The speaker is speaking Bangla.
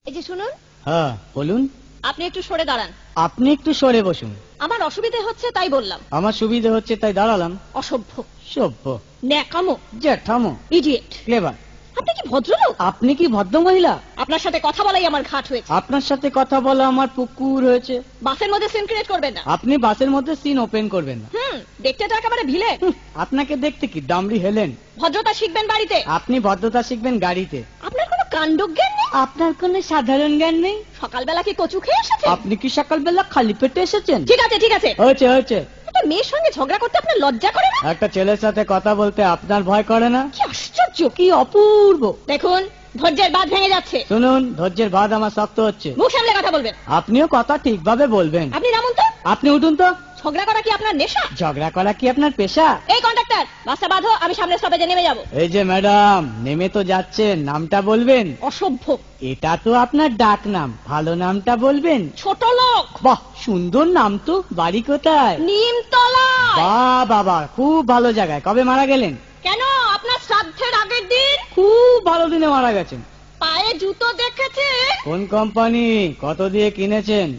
এই যে শুনুন। হ্যাঁ বলুন। আপনি একটু সরে দাঁড়ান। আপনি একটু সরে বসুন। আমার অসুবিধে হচ্ছে তাই বললাম। আমার সুবিধে হচ্ছে তাই দাঁড়ালাম। অসভ্য, সভ্য, ন্যাকামো, জ্যাঠামো, ইডিয়েট। ক্লেভার। আপনি কি ভদ্রলোক? আপনি কি ভদ্র মহিলা? আপনার সাথে কথা বলাই আমার ঘাট হয়েছে। আপনার সাথে কথা বলা আমার পুকুর হয়েছে। বাসের মধ্যে সিন ক্রিয়েট করবেন না। আপনি বাসের মধ্যে সিন ওপেন করবেন না। দেখতে তো একেবারে ভিলে। আপনাকে দেখতে কি ডামরি হেলেন? ভদ্রতা শিখবেন বাড়িতে। আপনি ভদ্রতা শিখবেন গাড়িতে। আপনার কোনো কাণ্ডজ্ঞান নেই। আপনার কোনো সাধারণ জ্ঞান নেই। সকালবেলা কি কচু খেয়ে এসেছেন? আপনি কি সকালবেলা খালি পেটে এসেছেন? ঠিক আছে ঠিক আছে। হয়েছে হয়েছে। একটা মেয়ের সঙ্গে ঝগড়া করতে আপনার লজ্জা করে না? একটা ছেলের সাথে কথা বলতে আপনার ভয় করে না? কি আশ্চর্য, কি অপূর্ব। দেখুন ধৈর্যের বাঁধ ভেঙে যাচ্ছে। শুনুন, ধৈর্যের বাঁধ আমার শক্ত হচ্ছে। মুখ সামলে কথা বলবেন। আপনিও কথা ঠিকভাবে বলবেন। আপনি নামুন তো। আপনি উঠুন তো। ঝগড়া করা কি আপনার নেশা? ঝগড়া করা কি আপনার পেশা? এই কন্ডাক্টর, বাসটা বাঁধো, আমি সামনের স্টপেজে নেমে যাব। এই যে ম্যাডাম, নেমে তো যাচ্ছেন, নামটা বলবেন। অসভ্য। এটা তো আপনার ডাক নাম, ভালো নামটা বলবেন। ছোট লোক। বাহ, সুন্দর নাম তো। বাড়ি কোথায়? নিমতলা। বাহ বাবা, খুব ভালো জায়গায়। কবে মারা গেলেন? কেন, আপনার শ্রাদ্ধের আগের দিন। খুব ভালো দিনে মারা গেছেন। পায়ে জুতো দেখেছে? কোন কোম্পানি? কত দিয়ে কিনেছেন?